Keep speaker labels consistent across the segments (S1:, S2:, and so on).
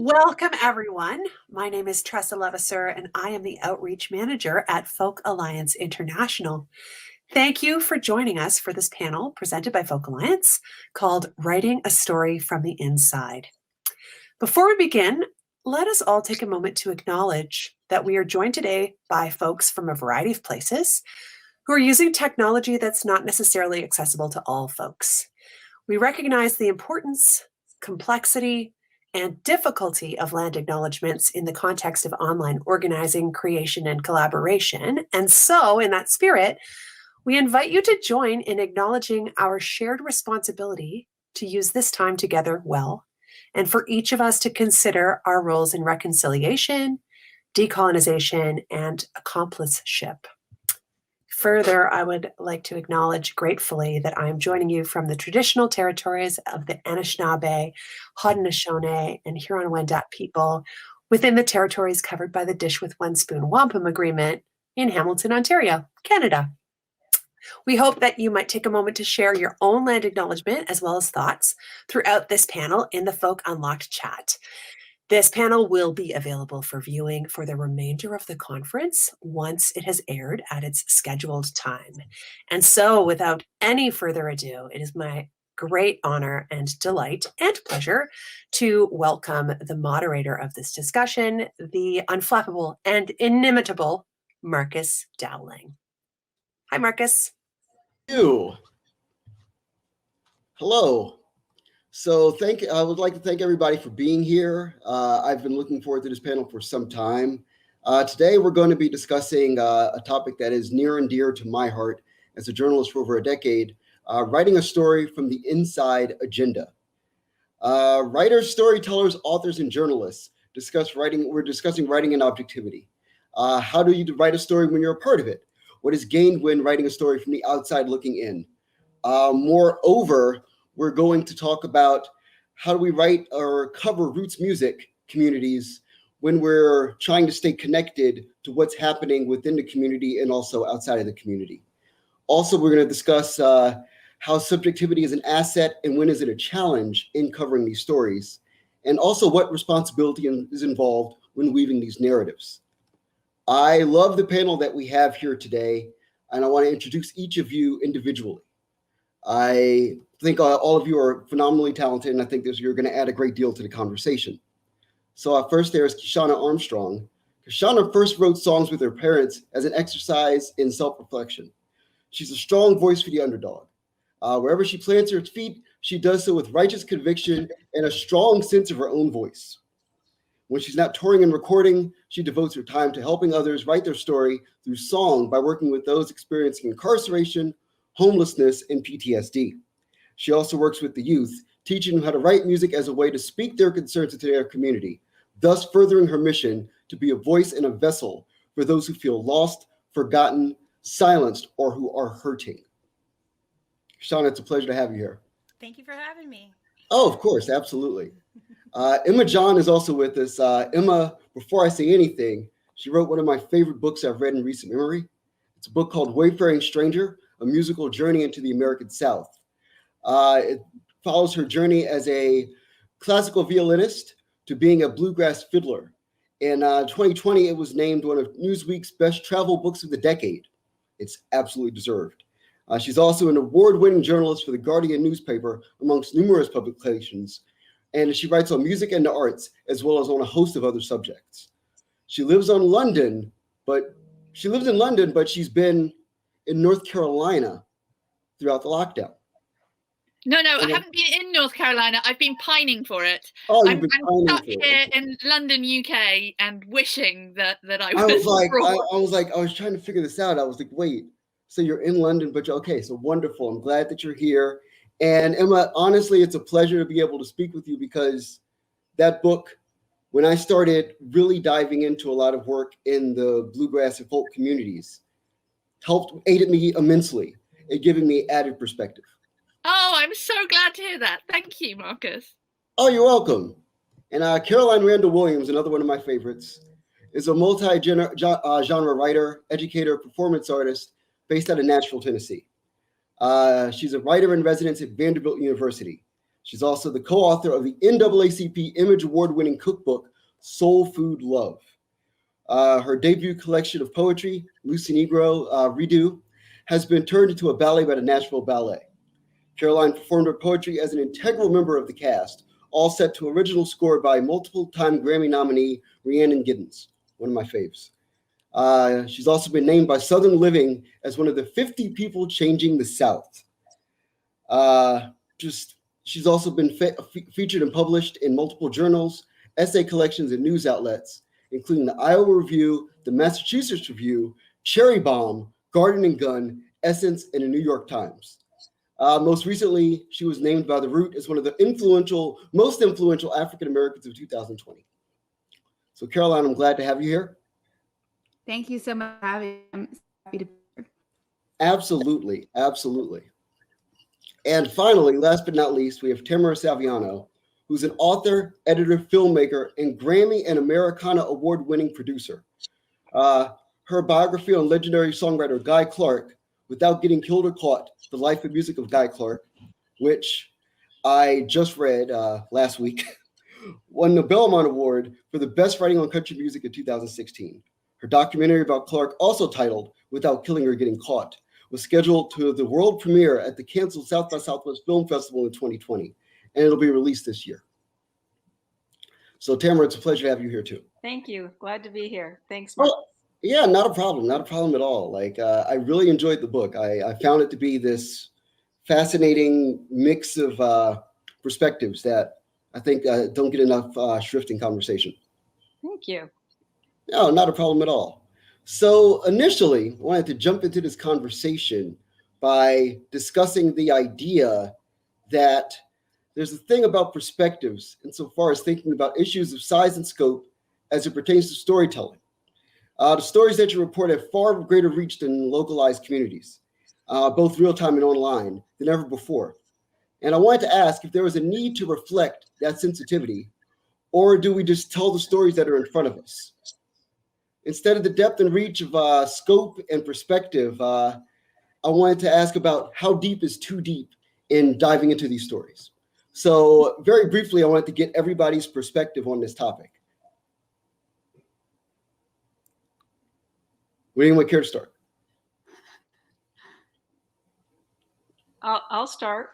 S1: Welcome, everyone. My name is Tressa Levasseur, and I am the Outreach Manager at Folk Alliance International. Thank you for joining us for this panel presented by Folk Alliance called Writing a Story from the Inside. Before we begin, let us all take a moment to acknowledge that we are joined today by folks from a variety of places who are using technology that's not necessarily accessible to all folks. We recognize the importance, complexity, and difficulty of land acknowledgements in the context of online organizing, creation, and collaboration. And so, in that spirit, we invite you to join in acknowledging our shared responsibility to use this time together well, and for each of us to consider our roles in reconciliation, decolonization, and accompliship. Further, I would like to acknowledge gratefully that I am joining you from the traditional territories of the Anishinaabe, Haudenosaunee, and Huron-Wendat people within the territories covered by the Dish with One Spoon Wampum Agreement in Hamilton, Ontario, Canada. We hope that you might take a moment to share your own land acknowledgement as well as thoughts throughout this panel in the Folk Unlocked chat. This panel will be available for viewing for the remainder of the conference once it has aired at its scheduled time. And so, without any further ado, it is my great honor and delight and pleasure to welcome the moderator of this discussion, the unflappable and inimitable Marcus Dowling. Hi, Marcus.
S2: Hello. So I would like to thank everybody for being here. I've been looking forward to this panel for some time. Today, we're going to be discussing a topic that is near and dear to my heart as a journalist for over a decade, writing a story from the inside agenda. Writers, storytellers, authors, and journalists we're discussing writing and objectivity. How do you write a story when you're a part of it? What is gained when writing a story from the outside looking in? Moreover, we're going to talk about how do we write or cover roots music communities when we're trying to stay connected to what's happening within the community and also outside of the community. Also, we're going to discuss how subjectivity is an asset and when is it a challenge in covering these stories, and also what responsibility is involved when weaving these narratives. I love the panel that we have here today, and I want to introduce each of you individually. I think all of you are phenomenally talented, and I think you're going to add a great deal to the conversation. So first there is Kishana Armstrong. Kishana first wrote songs with her parents as an exercise in self-reflection. She's a strong voice for the underdog. Wherever she plants her feet, she does so with righteous conviction and a strong sense of her own voice. When she's not touring and recording, she devotes her time to helping others write their story through song by working with those experiencing incarceration, homelessness, and PTSD. She also works with the youth, teaching them how to write music as a way to speak their concerns into their community, thus furthering her mission to be a voice and a vessel for those who feel lost, forgotten, silenced, or who are hurting. Shauna, it's a pleasure to have you here.
S3: Thank you for having me.
S2: Oh, of course, absolutely. Emma John is also with us. Emma, before I say anything, she wrote one of my favorite books I've read in recent memory. It's a book called Wayfaring Stranger, A Musical Journey into the American South. It follows her journey as a classical violinist to being a bluegrass fiddler. In 2020, it was named one of Newsweek's best travel books of the decade. It's absolutely deserved. She's also an award-winning journalist for the Guardian newspaper, amongst numerous publications, and she writes on music and the arts, as well as on a host of other subjects. She lives in London, but she's been in North Carolina throughout the lockdown.
S3: No, I haven't been in North Carolina. I've been pining for it.
S2: Oh,
S3: I'm stuck here in London, UK, and wishing that I was.
S2: I was trying to figure this out. I was like, wait, so you're in London, but okay, so wonderful. I'm glad that you're here. And Emma, honestly, it's a pleasure to be able to speak with you because that book, when I started really diving into a lot of work in the bluegrass and folk communities, aided me immensely in giving me added perspective.
S3: Oh, I'm so glad to hear that. Thank you, Marcus.
S2: Oh, you're welcome. And Caroline Randall Williams, another one of my favorites, is a multi-genre writer, educator, performance artist based out of Nashville, Tennessee. She's a writer in residence at Vanderbilt University. She's also the co-author of the NAACP Image Award-winning cookbook, Soul Food Love. Her debut collection of poetry, Lucy Negro Redo, has been turned into a ballet by the Nashville Ballet. Caroline performed her poetry as an integral member of the cast, all set to original score by multiple-time Grammy nominee Rhiannon Giddens, one of my faves. She's also been named by Southern Living as one of the 50 people changing the South. She's also been featured and published in multiple journals, essay collections, and news outlets, including the Iowa Review, the Massachusetts Review, Cherry Bomb, Garden and Gun, Essence, and the New York Times. Most recently, she was named by The Root as one of the most influential African Americans of 2020. So, Caroline, I'm glad to have you here.
S4: Thank you so much for having me. I'm happy to be here.
S2: Absolutely, absolutely. And finally, last but not least, we have Tamara Saviano, who's an author, editor, filmmaker, and Grammy and Americana award-winning producer. Her biography on legendary songwriter Guy Clark, Without Getting Killed or Caught, The Life and Music of Guy Clark, which I just read last week, won the Belmont Award for the best writing on country music in 2016. Her documentary about Clark, also titled Without Killing or Getting Caught, was scheduled to the world premiere at the canceled South by Southwest Film Festival in 2020, and it'll be released this year. So, Tamara, it's a pleasure to have you here too.
S5: Thank you. Glad to be here. Thanks, Mark.
S2: Well, yeah, not a problem at all. I really enjoyed the book. I found it to be this fascinating mix of perspectives that I think don't get enough shrift in conversation.
S5: Thank you.
S2: No, not a problem at all. So initially, I wanted to jump into this conversation by discussing the idea that there's a thing about perspectives insofar as thinking about issues of size and scope as it pertains to storytelling. The stories that you report have far greater reach than localized communities, both real-time and online, than ever before. And I wanted to ask if there was a need to reflect that sensitivity, or do we just tell the stories that are in front of us? Instead of the depth and reach of scope and perspective, I wanted to ask about how deep is too deep in diving into these stories. So very briefly, I wanted to get everybody's perspective on this topic. Would anyone care to start?
S5: I'll start.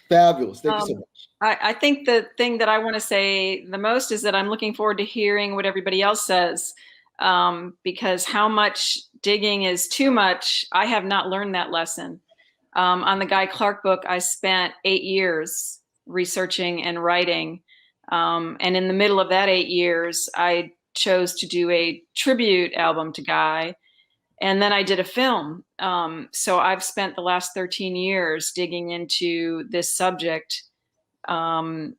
S2: Fabulous. Thank you so much.
S5: I think the thing that I want to say the most is that I'm looking forward to hearing what everybody else says, because how much digging is too much, I have not learned that lesson. On the Guy Clark book, I spent 8 years researching and writing. And in the middle of that 8 years, I chose to do a tribute album to Guy. And then I did a film. So I've spent the last 13 years digging into this subject and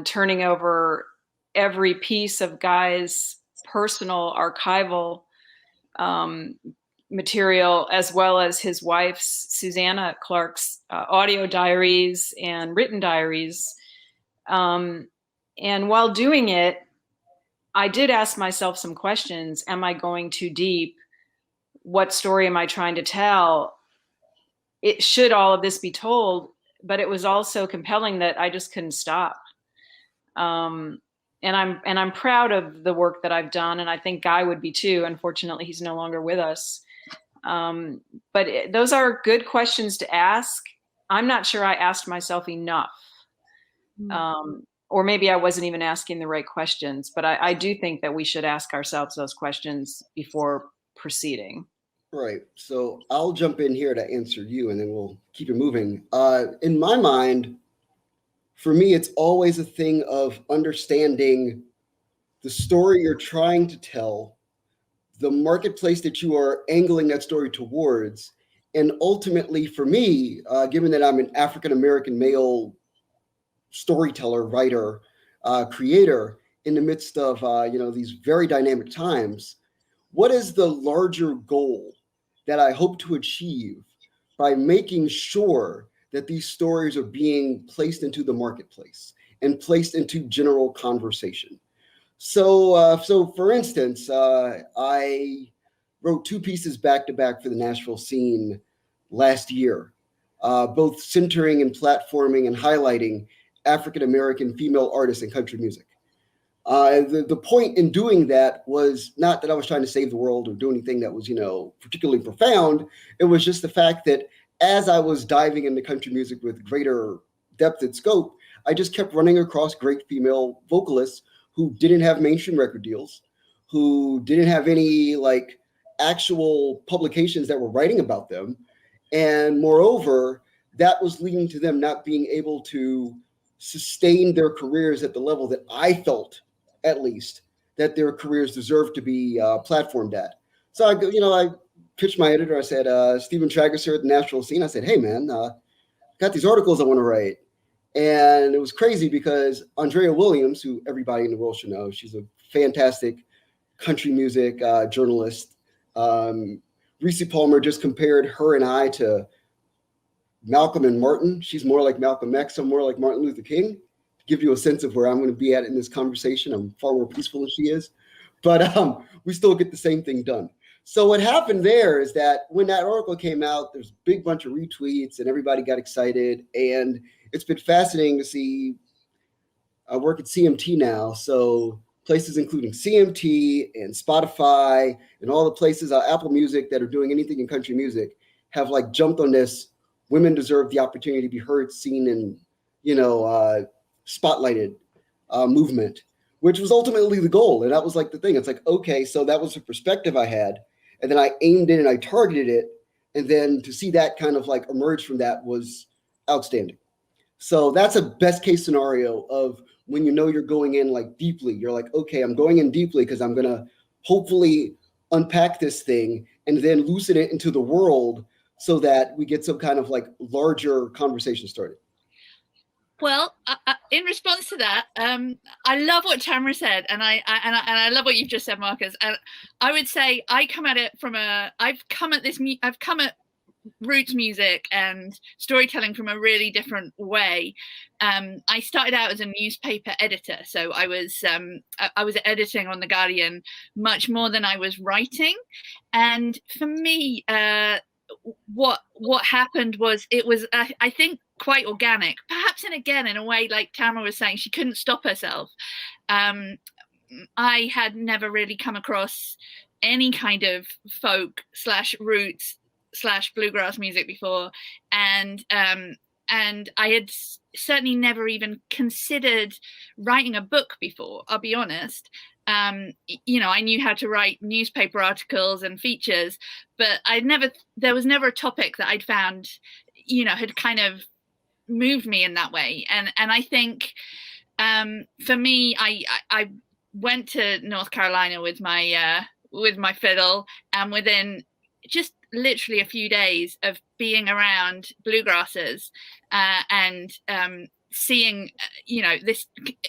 S5: turning over every piece of Guy's personal archival material, as well as his wife's, Susanna Clark's, audio diaries and written diaries. And while doing it, I did ask myself some questions. Am I going too deep? What story am I trying to tell? It should all of this be told, but it was also compelling that I just couldn't stop. And I'm proud of the work that I've done, and I think Guy would be too. Unfortunately, he's no longer with us. But those are good questions to ask. I'm not sure I asked myself enough. Or maybe I wasn't even asking the right questions, but I do think that we should ask ourselves those questions before proceeding.
S2: Right. So I'll jump in here to answer you, and then we'll keep it moving. In my mind, for me, it's always a thing of understanding the story you're trying to tell, the marketplace that you are angling that story towards, and ultimately, for me, given that I'm an African-American male storyteller, writer, creator in the midst of these very dynamic times, what is the larger goal that I hope to achieve by making sure that these stories are being placed into the marketplace and placed into general conversation? So for instance, I wrote 2 pieces back to back for the Nashville scene last year, both centering and platforming and highlighting African-American female artists in country music. The point in doing that was not that I was trying to save the world or do anything that was, particularly profound. It was just the fact that as I was diving into country music with greater depth and scope, I just kept running across great female vocalists who didn't have mainstream record deals, who didn't have any actual publications that were writing about them. And moreover, that was leading to them not being able to sustain their careers at the level that I felt, at least, that their careers deserved to be platformed at. So I pitched my editor. I said, Stephen Tragesser at the National Scene. I said, hey man, got these articles I want to write. And it was crazy because Andrea Williams, who everybody in the world should know, she's a fantastic country music journalist. Reese Palmer just compared her and I to Malcolm and Martin. She's more like Malcolm X, I'm more like Martin Luther King. To give you a sense of where I'm going to be at in this conversation, I'm far more peaceful than she is. But we still get the same thing done. So what happened there is that when that article came out, there's a big bunch of retweets and everybody got excited. And it's been fascinating to see. I work at CMT now, so places including CMT and Spotify and all the places, Apple Music, that are doing anything in country music have jumped on this women deserve the opportunity to be heard, seen, and spotlighted movement, which was ultimately the goal. And that was the thing. It's okay, so that was the perspective I had, and then I aimed it and I targeted it, and then to see that kind of emerge from that was outstanding. So that's a best case scenario of when you're going in deeply. You're okay, I'm going in deeply because I'm gonna hopefully unpack this thing and then loosen it into the world so that we get some kind of larger conversation started.
S3: Well, in response to that, I love what Tamara said, and I love what you've just said, Marcus. And I would say I've come at roots music and storytelling from a really different way. I started out as a newspaper editor, so I was editing on The Guardian much more than I was writing. And for me, what happened was it was I think quite organic, perhaps, and again in a way like Tamara was saying, she couldn't stop herself. I had never really come across any kind of folk / roots / bluegrass music before, and I had certainly never even considered writing a book before, I'll be honest. I knew how to write newspaper articles and features, but there was never a topic that I'd found had kind of moved me in that way. And I think for me, I went to North Carolina with my fiddle, and within just literally a few days of being around bluegrassers and seeing this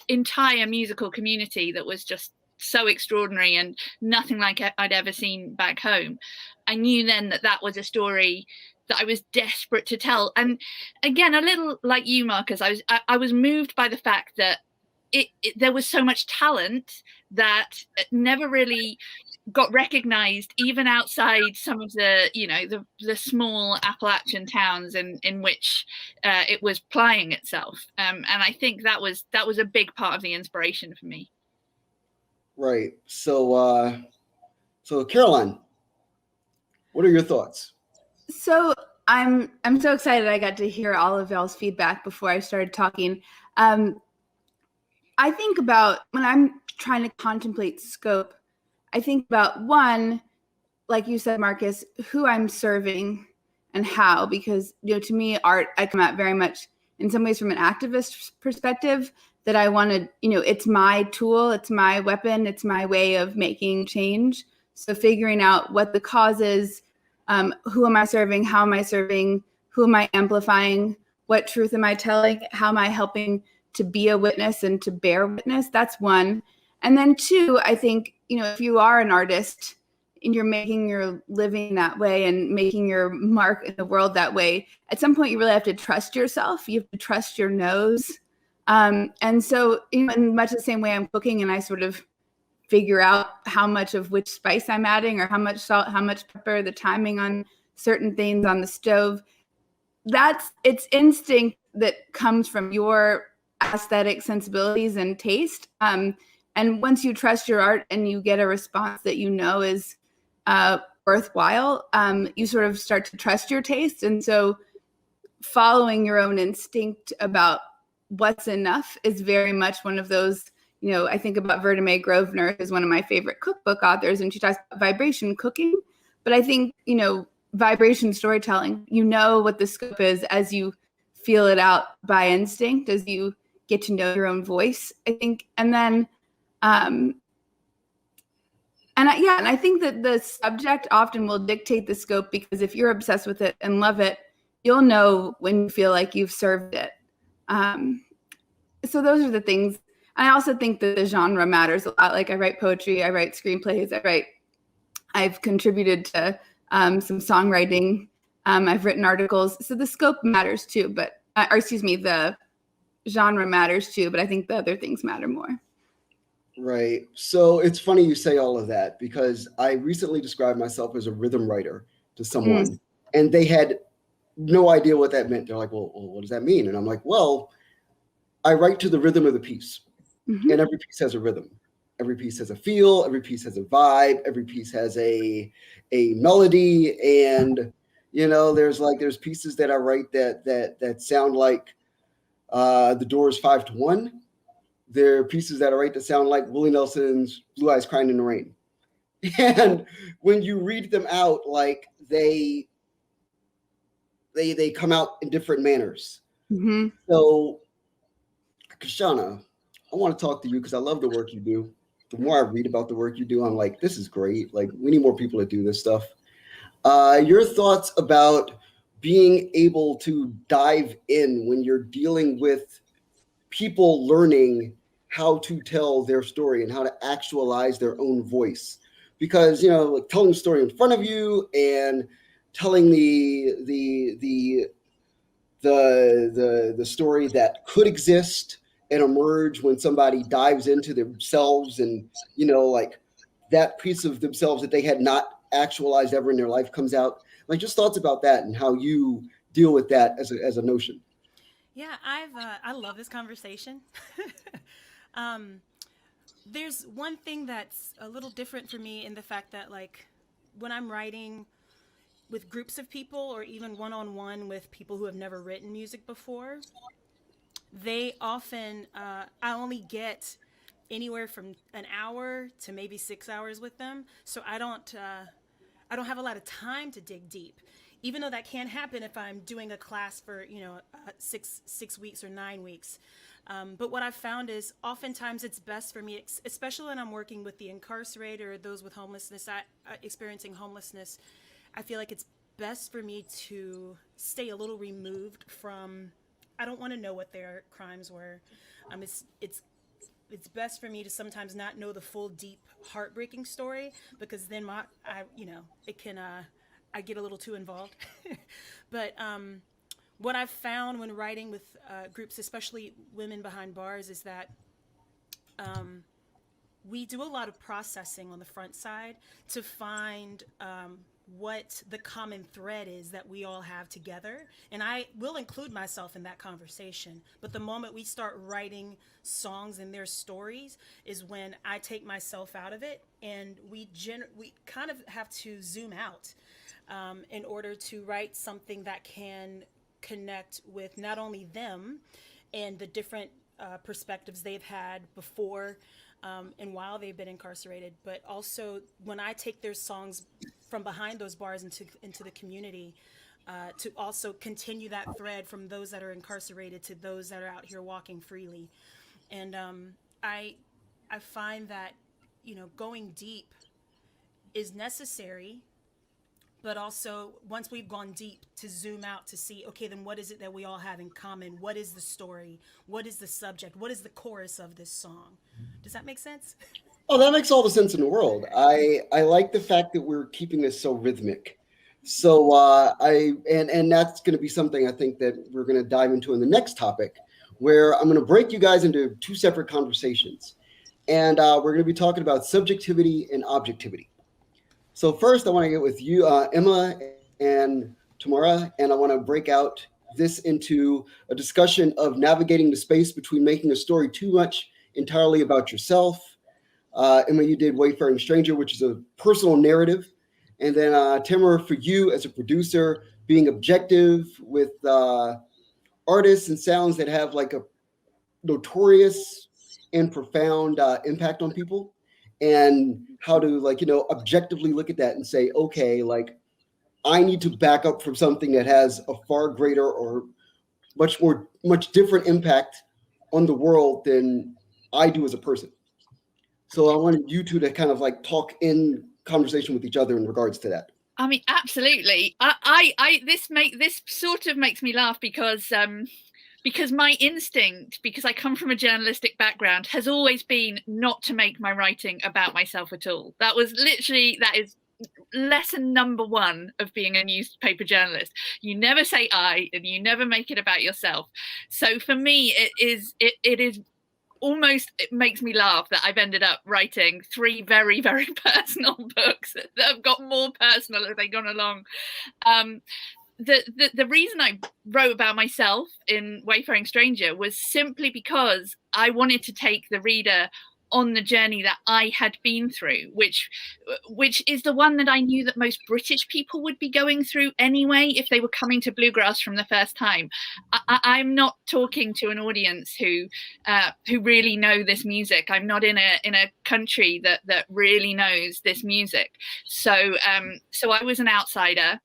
S3: entire musical community that was just so extraordinary and nothing like I'd ever seen back home, I knew then that was a story that I was desperate to tell. And again, a little like you, Marcus, I was moved by the fact that there was so much talent that never really got recognized, even outside some of the the small Appalachian towns in which it was plying itself. And I think that was a big part of the inspiration for me.
S2: Right. So Caroline, what are your thoughts?
S4: So I'm so excited I got to hear all of y'all's feedback before I started talking. I think about when I'm trying to contemplate scope, I think about one, like you said, Marcus, who I'm serving and how, because, to me, art, I come at very much in some ways from an activist perspective, that I want to, it's my tool, it's my weapon, it's my way of making change. So figuring out what the cause is, who am I serving, how am I serving, who am I amplifying, what truth am I telling, how am I helping to be a witness and to bear witness? That's one. And then two, I think, if you are an artist and you're making your living that way and making your mark in the world that way, at some point you really have to trust yourself. You have to trust your nose. And so in much the same way I'm cooking and I sort of figure out how much of which spice I'm adding or how much salt, how much pepper, the timing on certain things on the stove, it's instinct that comes from your aesthetic sensibilities and taste. And once you trust your art and you get a response that you know is worthwhile, you sort of start to trust your taste. And so following your own instinct about what's enough is very much one of those, I think about Verda May Grosvenor, who's one of my favorite cookbook authors, and she talks about vibration cooking. But I think, vibration storytelling, what the scope is as you feel it out by instinct, as you get to know your own voice, I think. And then, and I think that the subject often will dictate the scope, because if you're obsessed with it and love it, you'll know when you feel like you've served it. So those are the things. I also think that the genre matters a lot. Like, I write poetry, I write screenplays, I've contributed to some songwriting. I've written articles. So the scope matters too, the genre matters too, but I think the other things matter more.
S2: Right. So it's funny you say all of that, because I recently described myself as a rhythm writer to someone, and they had no idea what that meant. They're like, well, what does that mean? And I'm like, well, I write to the rhythm of the piece. And every piece has a rhythm. Every piece has a feel. Every piece has a vibe. Every piece has a melody. And there's pieces that I write that sound like The Doors' 5-1. There are pieces that I write that sound like Willie Nelson's Blue Eyes Crying in the Rain. And when you read them out, like they come out in different manners. So, Kashana, I want to talk to you because I love the work you do. The more I read about the work you do, I'm like, this is great. Like, we need more people to do this stuff. Your thoughts about being able to dive in when you're dealing with people learning how to tell their story and how to actualize their own voice. Because, like telling the story in front of you and telling the story that could exist and emerge when somebody dives into themselves and, like that piece of themselves that they had not actualized ever in their life comes out. Like, just thoughts about that and how you deal with that as a notion.
S6: Yeah, I love this conversation. There's one thing that's a little different for me in the fact that, like, when I'm writing with groups of people or even one-on-one with people who have never written music before, they often, I only get anywhere from an hour to maybe 6 hours with them. So I don't have a lot of time to dig deep, even though that can happen if I'm doing a class for, 6 weeks or 9 weeks. But what I've found is oftentimes it's best for me, especially when I'm working with the incarcerated or those with homelessness, experiencing homelessness, I feel like it's best for me to stay a little removed from, I don't want to know what their crimes were. It's best for me to sometimes not know the full, deep, heartbreaking story, because then I get a little too involved. But what I've found when writing with groups, especially women behind bars, is that we do a lot of processing on the front side to find what the common thread is that we all have together. And I will include myself in that conversation. But the moment we start writing songs and their stories is when I take myself out of it. And we kind of have to zoom out in order to write something that can connect with not only them and the different perspectives they've had before and while they've been incarcerated, but also when I take their songs from behind those bars into the community, to also continue that thread from those that are incarcerated to those that are out here walking freely. And I find that, going deep is necessary, but also once we've gone deep, to zoom out to see, okay, then what is it that we all have in common? What is the story? What is the subject? What is the chorus of this song? Does that make sense?
S2: Oh, that makes all the sense in the world. I like the fact that we're keeping this so rhythmic. So and that's going to be something I think that we're going to dive into in the next topic, where I'm going to break you guys into two separate conversations. And we're going to be talking about subjectivity and objectivity. So first, I want to get with you, Emma and Tamara, and I want to break out this into a discussion of navigating the space between making a story too much entirely about yourself. And when you did Wayfaring Stranger, which is a personal narrative. And then Tamara, for you as a producer, being objective with artists and sounds that have like a notorious and profound impact on people, and how to like, you know, objectively look at that and say, okay, like I need to back up from something that has a far greater or much different impact on the world than I do as a person. So I wanted you two to kind of like talk in conversation with each other in regards to that.
S3: I mean, absolutely. This sort of makes me laugh because my instinct, because I come from a journalistic background, has always been not to make my writing about myself at all. That is lesson number one of being a newspaper journalist. You never say I, and you never make it about yourself. So for me, it makes me laugh that I've ended up writing 3 very, very personal books that have got more personal as they've gone along. The reason I wrote about myself in Wayfaring Stranger was simply because I wanted to take the reader on the journey that I had been through, which is the one that I knew that most British people would be going through anyway if they were coming to bluegrass from the first time. I'm not talking to an audience who really know this music. I'm not in a country that really knows this music. So I was an outsider.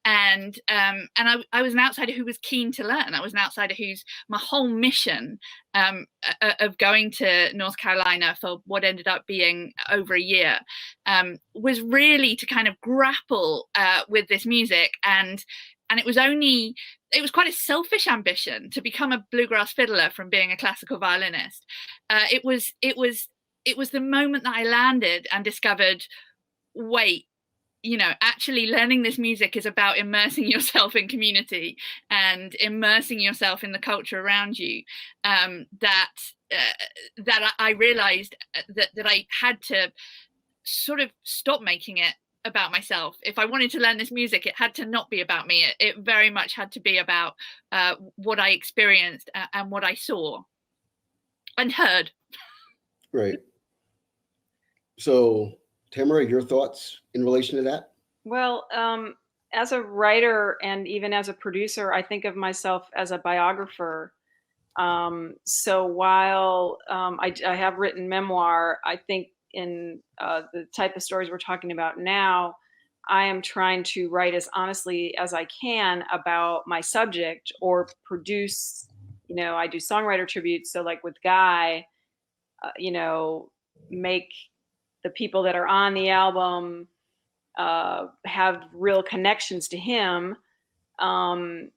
S3: And I was an outsider who was keen to learn. I was an outsider whose my whole mission of going to North Carolina for what ended up being over a year was really to kind of grapple with this music. And it was quite a selfish ambition to become a bluegrass fiddler from being a classical violinist. It was the moment that I landed and discovered, wait, you know, actually learning this music is about immersing yourself in community and immersing yourself in the culture around you. That I realized that I had to sort of stop making it about myself. If I wanted to learn this music, it had to not be about me. It very much had to be about what I experienced and what I saw and heard.
S2: Right. So Tamara, your thoughts in relation to that?
S5: Well, as a writer and even as a producer, I think of myself as a biographer. So while I have written memoir, I think in the type of stories we're talking about now, I am trying to write as honestly as I can about my subject or produce, you know, I do songwriter tributes. So like with Guy, you know, make the people that are on the album have real connections to him. And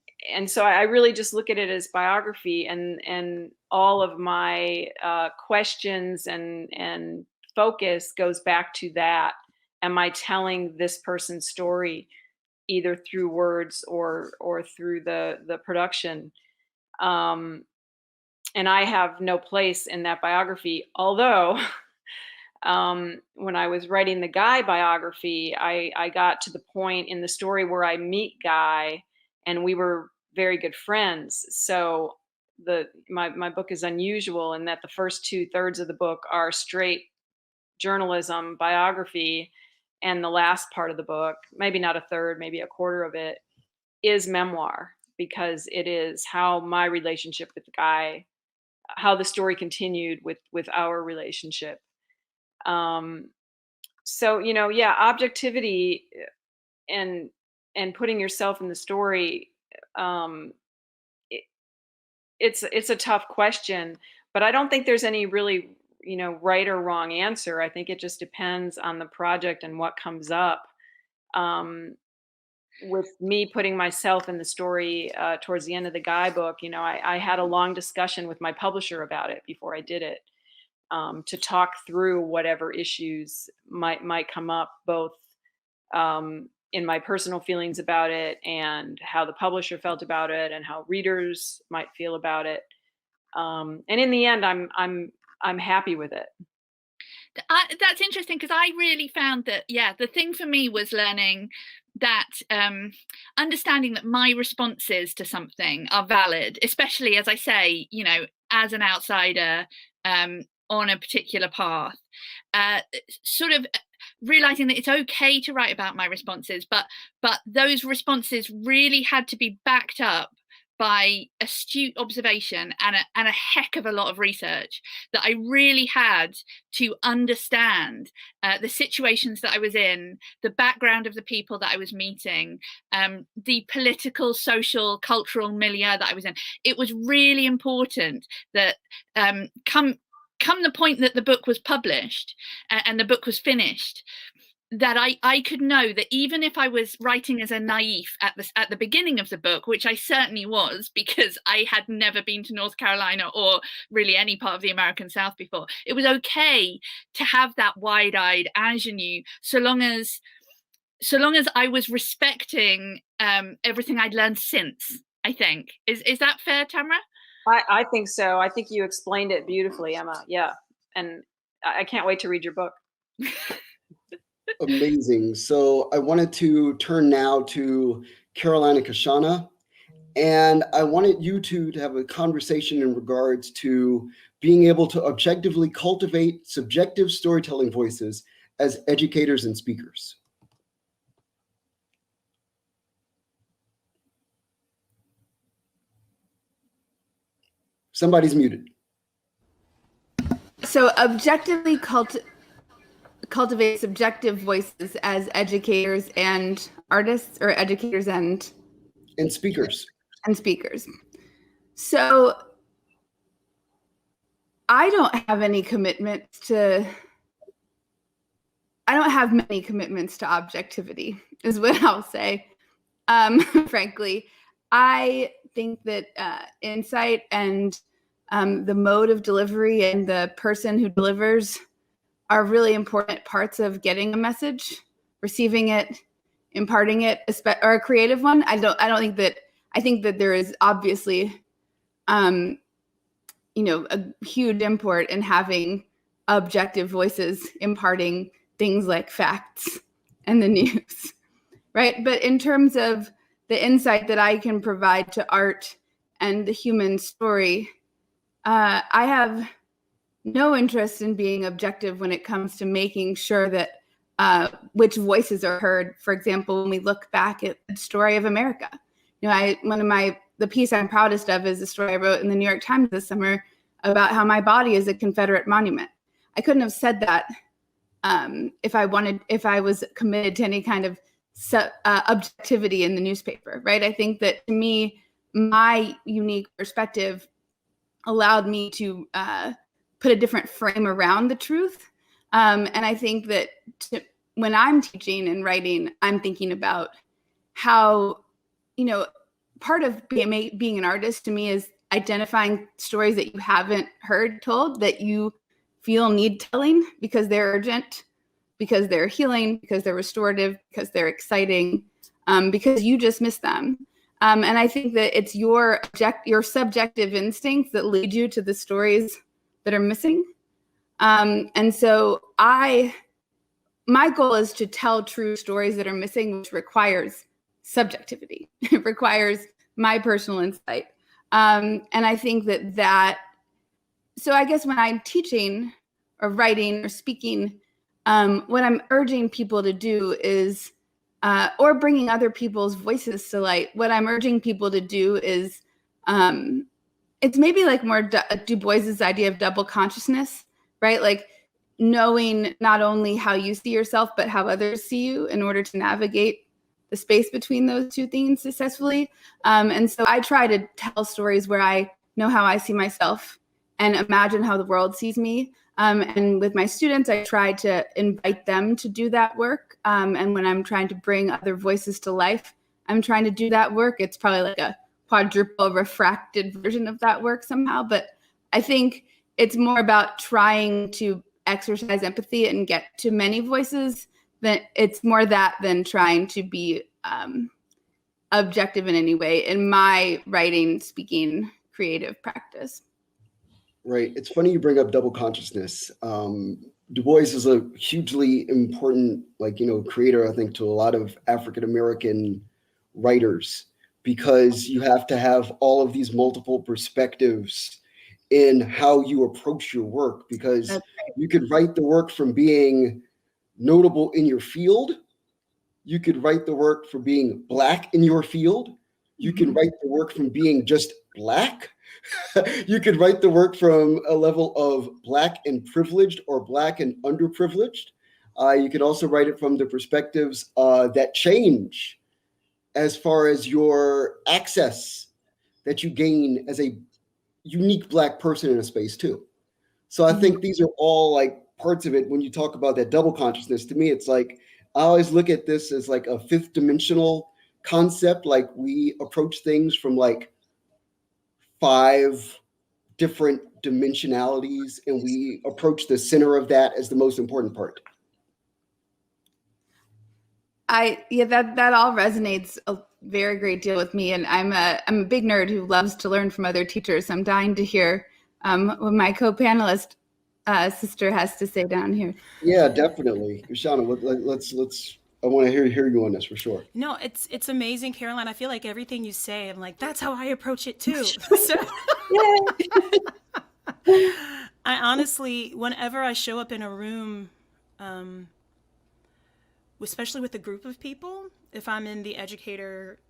S5: so I really just look at it as biography, and all of my questions and focus goes back to that. Am I telling this person's story either through words or through the production? And I have no place in that biography, although when I was writing the Guy biography, I got to the point in the story where I meet Guy, and we were very good friends. So my book is unusual in that the first 2/3 of the book are straight journalism biography, and the last part of the book, maybe not a third, maybe a quarter of it, is memoir, because it is how my relationship with Guy, how the story continued with our relationship. So, you know, yeah, objectivity and putting yourself in the story, it's a tough question, but I don't think there's any really, you know, right or wrong answer. I think it just depends on the project and what comes up. With me putting myself in the story towards the end of the Guy book, you know, I had a long discussion with my publisher about it before I did it. To talk through whatever issues might come up, both in my personal feelings about it and how the publisher felt about it and how readers might feel about it. And in the end, I'm happy with it.
S3: That's interesting, because I really found that, yeah, the thing for me was learning understanding that my responses to something are valid, especially, as I say, you know, as an outsider on a particular path, sort of realizing that it's okay to write about my responses, but those responses really had to be backed up by astute observation and a heck of a lot of research, that I really had to understand the situations that I was in, the background of the people that I was meeting, the political, social, cultural milieu that I was in. It was really important that come the point that the book was published and the book was finished, that I could know that even if I was writing as a naif at the beginning of the book, which I certainly was, because I had never been to North Carolina or really any part of the American South before, it was okay to have that wide-eyed ingenue, so long as I was respecting everything I'd learned since, I think. Is that fair, Tamara?
S5: I think so. I think you explained it beautifully, Emma. Yeah. And I can't wait to read your book.
S2: Amazing. So I wanted to turn now to Carolina Kashana, and I wanted you two to have a conversation in regards to being able to objectively cultivate subjective storytelling voices as educators and speakers. Somebody's muted.
S4: So objectively cultivate subjective voices as educators and artists, or educators and
S2: speakers.
S4: And speakers. So I don't have many commitments to objectivity, is what I'll say. Frankly, I think that insight and the mode of delivery and the person who delivers are really important parts of getting a message, receiving it, imparting it, or a creative one. I think that there is obviously, a huge import in having objective voices imparting things like facts and the news, right? But in terms of the insight that I can provide to art and the human story, I have no interest in being objective when it comes to making sure that which voices are heard. For example, when we look back at the story of America, the piece I'm proudest of is the story I wrote in the New York Times this summer about how my body is a Confederate monument. I couldn't have said that if I was committed to any kind of objectivity in the newspaper, right? I think that, to me, my unique perspective allowed me to put a different frame around the truth. And I think that when I'm teaching and writing, I'm thinking about how, part of being an artist to me is identifying stories that you haven't heard told, that you feel need telling because they're urgent, because they're healing, because they're restorative, because they're exciting, because you just missed them. And I think that it's your subjective instincts that lead you to the stories that are missing. And so my goal is to tell true stories that are missing, which requires subjectivity. It requires my personal insight. And I think so I guess when I'm teaching or writing or speaking, what I'm urging people to do is, or bringing other people's voices to light, what I'm urging people to do is, it's maybe like more Du Bois's idea of double consciousness, right? Like knowing not only how you see yourself, but how others see you in order to navigate the space between those two things successfully. And so I try to tell stories where I know how I see myself and imagine how the world sees me. And with my students, I try to invite them to do that work. And when I'm trying to bring other voices to life, I'm trying to do that work. It's probably like a quadruple refracted version of that work somehow. But I think it's more about trying to exercise empathy and get to many voices. It's more that than trying to be objective in any way in my writing, speaking, creative practice.
S2: Right. It's funny you bring up double consciousness. Du Bois is a hugely important, creator, I think, to a lot of African American writers, because you have to have all of these multiple perspectives in how you approach your work, because
S4: That's
S2: you could write the work from being notable in your field. You could write the work for being Black in your field. You can write the work from being just Black. You could write the work from a level of Black and privileged or Black and underprivileged. You could also write it from the perspectives that change as far as your access that you gain as a unique Black person in a space too. So I think these are all like parts of it. When you talk about that double consciousness, to me, it's like, I always look at this as like a fifth dimensional concept. Like we approach things from like 5 different dimensionalities, and we approach the center of that as the most important part.
S4: That all resonates a very great deal with me, and I'm a big nerd who loves to learn from other teachers. I'm dying to hear what my co-panelist sister has to say down here.
S2: Yeah, definitely, Shauna. Let's. I want to hear you on this for sure.
S6: No, it's amazing, Caroline. I feel like everything you say, I'm like, that's how I approach it too. So, I honestly, whenever I show up in a room, especially with a group of people, if I'm in the educator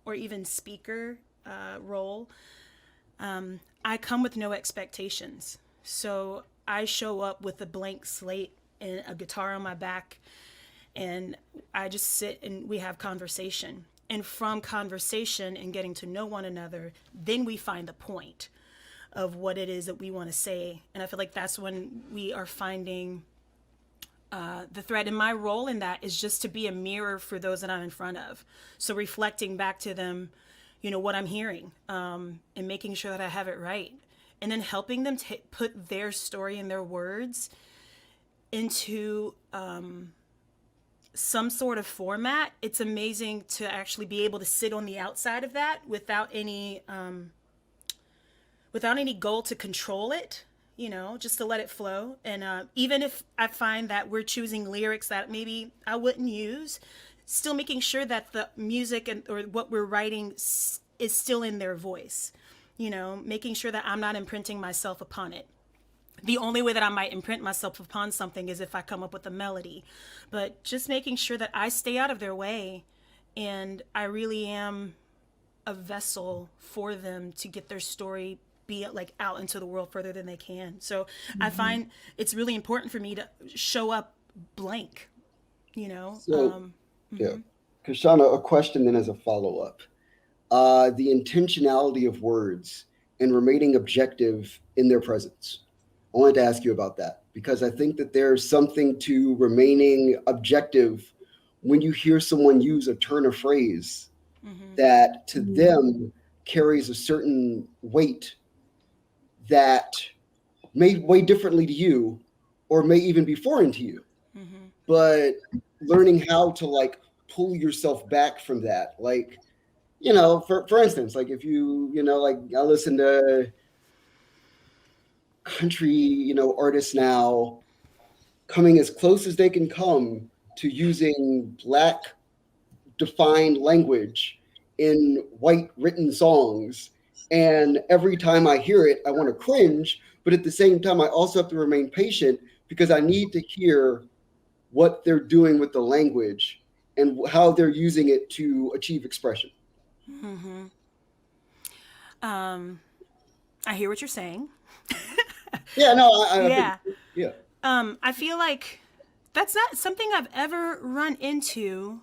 S6: or even speaker role, I come with no expectations. So I show up with a blank slate and a guitar on my back, and I just sit and we have conversation. And from conversation and getting to know one another, then we find the point of what it is that we want to say. And I feel like that's when we are finding the thread. And my role in that is just to be a mirror for those that I'm in front of. So reflecting back to them, what I'm hearing, and making sure that I have it right. And then helping them put their story and their words into some sort of format. It's amazing to actually be able to sit on the outside of that without any goal to control it, just to let it flow. And even if I find that we're choosing lyrics that maybe I wouldn't use, still making sure that the music or what we're writing is still in their voice, making sure that I'm not imprinting myself upon it. The only way that I might imprint myself upon something is if I come up with a melody, but just making sure that I stay out of their way, and I really am a vessel for them to get their story be like out into the world further than they can. So I find it's really important for me to show up blank,
S2: So, yeah. Kashana, a question then as a follow-up. The intentionality of words and remaining objective in their presence. I wanted to ask you about that, because I think that there's something to remaining objective when you hear someone use a turn of phrase that to them carries a certain weight that may weigh differently to you or may even be foreign to you. But learning how to like pull yourself back from that, like, for instance, like if you, like I listen to country, artists now coming as close as they can come to using Black defined language in white written songs. And every time I hear it, I want to cringe. But at the same time, I also have to remain patient, because I need to hear what they're doing with the language and how they're using it to achieve expression.
S6: I hear what you're saying.
S2: Yeah, no,
S6: Yeah. I feel like that's not something I've ever run into,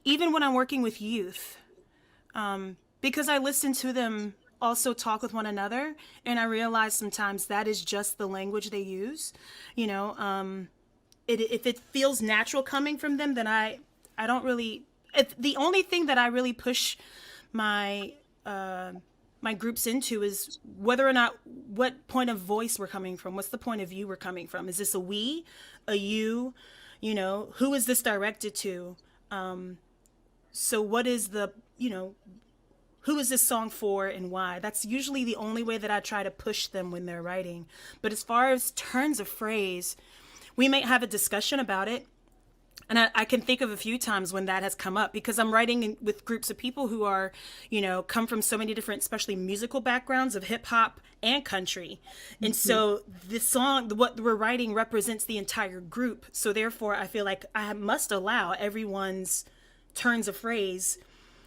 S6: even when I'm working with youth, because I listen to them also talk with one another, and I realize sometimes that is just the language they use. If it feels natural coming from them, then I don't really. The only thing that I really push my my groups into is whether or not what point of voice we're coming from. What's the point of view we're coming from? Is this a we, a you? Who is this directed to? So what is the, who is this song for and why? That's usually the only way that I try to push them when they're writing. But as far as turns of phrase, we may have a discussion about it. And I can think of a few times when that has come up, because I'm writing with groups of people who are, come from so many different, especially musical backgrounds of hip hop and country. And so this song, what we're writing, represents the entire group. So therefore, I feel like I must allow everyone's turns of phrase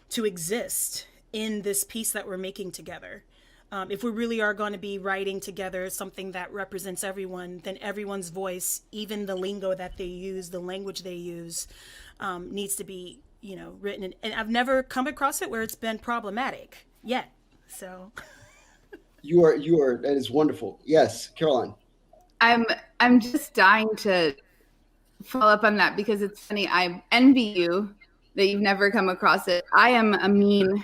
S6: to exist in this piece that we're making together. If we really are going to be writing together something that represents everyone, then everyone's voice, even the lingo that they use, the language they use, needs to be, written. And I've never come across it where it's been problematic yet. So
S2: You are, that is wonderful. Yes, Caroline.
S4: I'm just dying to follow up on that, because it's funny. I envy you that you've never come across it. I am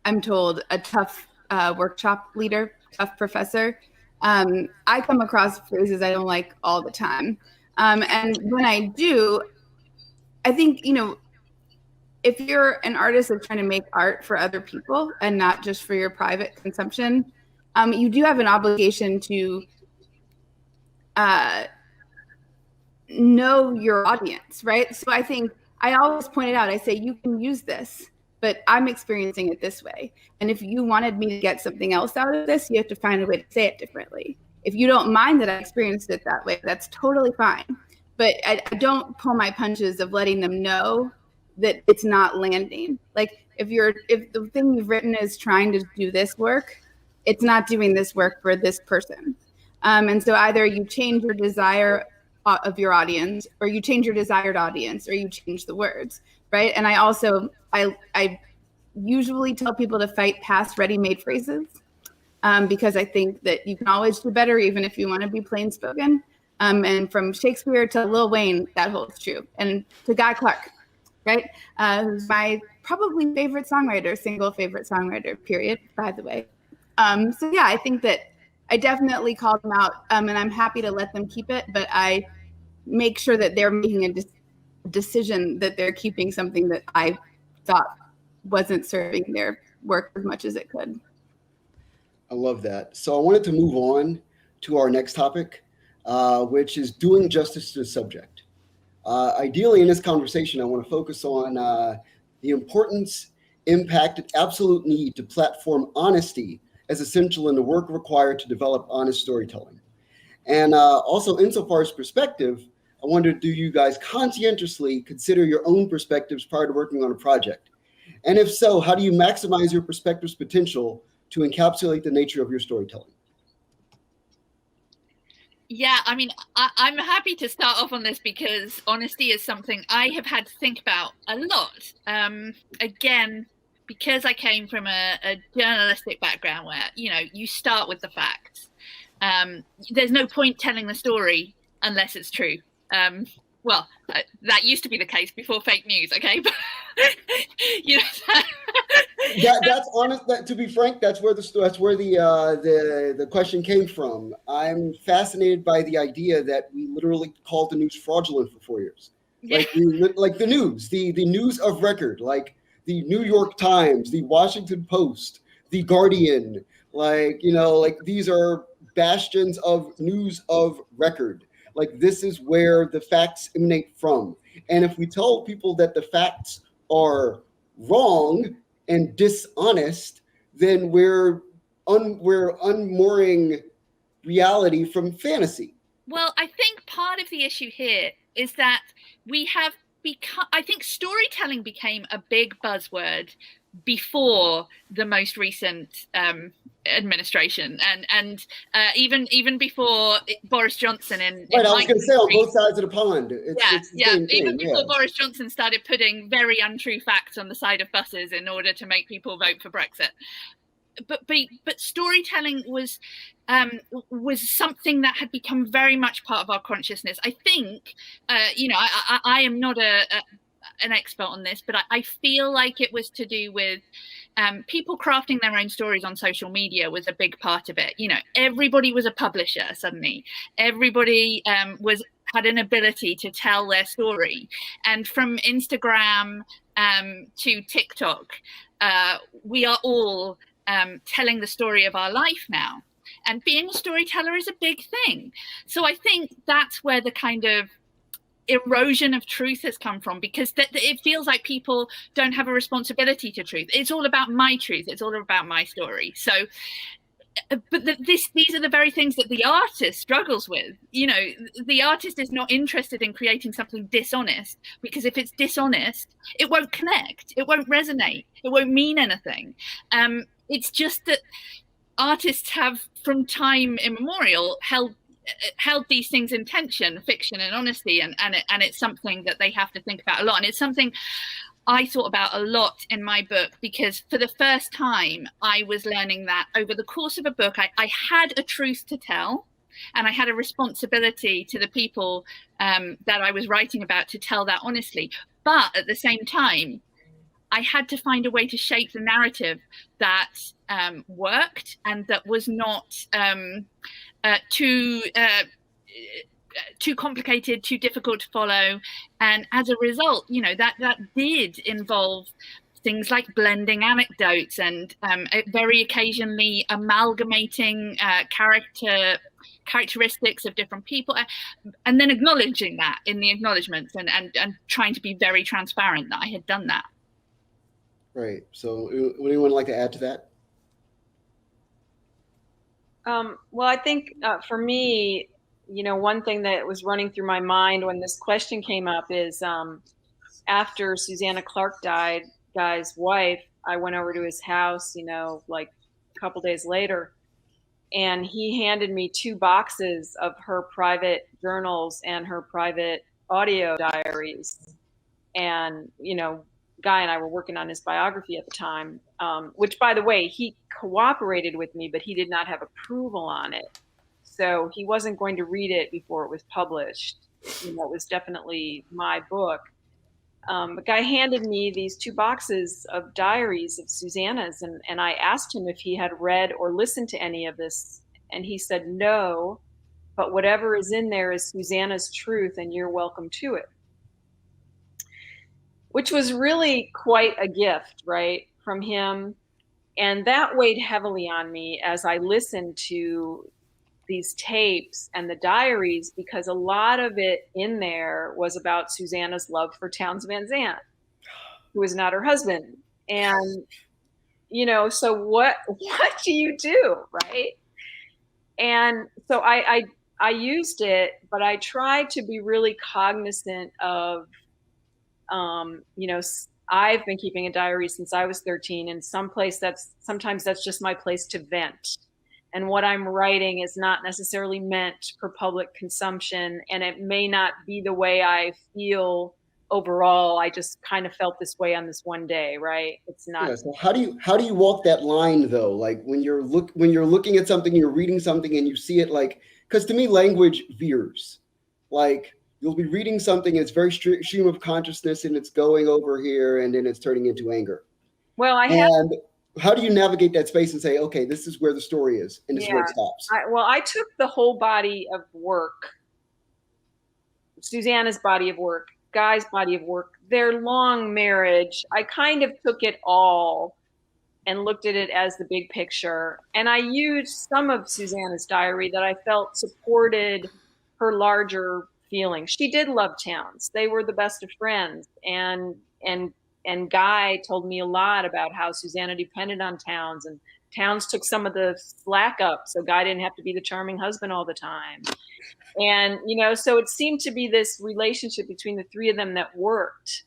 S4: I'm told, a tough workshop leader, tough professor. I come across phrases I don't like all the time. And when I do, I think, if you're an artist that's trying to make art for other people and not just for your private consumption, you do have an obligation to know your audience, right? So I think I always point it out. I say, you can use this, but I'm experiencing it this way. And if you wanted me to get something else out of this, you have to find a way to say it differently. If you don't mind that I experienced it that way, that's totally fine. But I don't pull my punches of letting them know that it's not landing. Like if the thing you've written is trying to do this work, it's not doing this work for this person. And so either you change your desire of your audience, or you change your desired audience, or you change the words, right? And I usually tell people to fight past ready-made phrases, because I think that you can always do better, even if you want to be plain spoken. And from Shakespeare to Lil Wayne, that holds true. And to Guy Clark, right? Who's my probably favorite songwriter, single favorite songwriter, period, by the way. So yeah, I think that I definitely call them out, and I'm happy to let them keep it, but I make sure that they're making a decision that they're keeping something that I thought wasn't serving their work as much as it could.
S2: I love that. So I wanted to move on to our next topic, which is doing justice to the subject. Ideally, in this conversation, I want to focus on the importance, impact, and absolute need to platform honesty as essential in the work required to develop honest storytelling. And also, insofar as perspective, I wonder, do you guys conscientiously consider your own perspectives prior to working on a project? And if so, how do you maximize your perspective's potential to encapsulate the nature of your storytelling?
S3: Yeah, I mean, I'm happy to start off on this, because honesty is something I have had to think about a lot. Again, because I came from a journalistic background where, you start with the facts. There's no point telling the story unless it's true. Well, that used to be the case before fake news, okay? But,
S2: that's honest. To be frank, that's where the question came from. I'm fascinated by the idea that we literally called the news fraudulent for 4 years.
S3: Yeah.
S2: Like the news, the news of record, like the New York Times, the Washington Post, the Guardian, these are bastions of news of record. Like, this is where the facts emanate from. And if we tell people that the facts are wrong and dishonest, then we're unmooring reality from fantasy.
S3: Well, I think part of the issue here is that we have become, I think storytelling became a big buzzword before the most recent administration, and even before Boris Johnson in
S2: right, I was going to say, on both sides of the pond.
S3: Even before Boris Johnson started putting very untrue facts on the side of buses in order to make people vote for Brexit. But storytelling was something that had become very much part of our consciousness. I think, I am not an expert on this, but I feel like it was to do with people crafting their own stories on social media was a big part of it. Everybody was a publisher suddenly. Everybody had an ability to tell their story. And from Instagram to TikTok. We are all telling the story of our life now. And being a storyteller is a big thing. So I think that's where the kind of erosion of truth has come from, because it feels like people don't have a responsibility to truth. It's all about my truth. It's all about my story. So, but these are the very things that the artist struggles with. You know, the artist is not interested in creating something dishonest, because if it's dishonest, it won't connect, it won't resonate, it won't mean anything. It's just that artists have, from time immemorial, held these things in tension, fiction and honesty, and it's something that they have to think about a lot. And it's something I thought about a lot in my book, because for the first time I was learning that over the course of a book, I had a truth to tell, and I had a responsibility to the people that I was writing about to tell that honestly. But at the same time, I had to find a way to shape the narrative that worked and that was not too complicated, too difficult to follow. And as a result, you know, that did involve things like blending anecdotes and very occasionally amalgamating characteristics of different people, and then acknowledging that in the acknowledgements, and trying to be very transparent that I had done that.
S2: Right. So would anyone like to add to that?
S5: Well, I think for me, you know, one thing that was running through my mind when this question came up is after Susanna Clark died, Guy's wife, I went over to his house, you know, like a couple days later, and he handed me 2 boxes of her private journals and her private audio diaries. And, you know, Guy and I were working on his biography at the time, which, by the way, he cooperated with me, but he did not have approval on it. So he wasn't going to read it before it was published. You know, it was definitely my book. But Guy handed me these 2 boxes of diaries of Susanna's, and I asked him if he had read or listened to any of this. And he said, no, but whatever is in there is Susanna's truth, and you're welcome to it. Which was really quite a gift, right, from him. And that weighed heavily on me as I listened to these tapes and the diaries, because a lot of it in there was about Susanna's love for Townes Van Zandt, who was not her husband. And, you know, so what do you do, right? And so I used it, but I tried to be really cognizant of, you know, I've been keeping a diary since I was 13, and sometimes that's just my place to vent. And what I'm writing is not necessarily meant for public consumption, and it may not be the way I feel overall. I just kind of felt this way on this one day, right? It's not.
S2: Yeah, so how do you walk that line though? Like when you're looking at something, you're reading something, and you see it, like, because to me language veers. Like you'll be reading something, it's very stream of consciousness, and it's going over here, and then it's turning into anger.
S5: Well,
S2: And how do you navigate that space and say, okay, this is where the story is, and this is where it stops?
S5: I took the whole body of work, Susanna's body of work, Guy's body of work, their long marriage. I kind of took it all and looked at it as the big picture. And I used some of Susanna's diary that I felt supported her larger feelings. She did love Townes. They were the best of friends. And Guy told me a lot about how Susanna depended on Townes, and Townes took some of the slack up, so Guy didn't have to be the charming husband all the time. And, you know, so it seemed to be this relationship between the 3 of them that worked.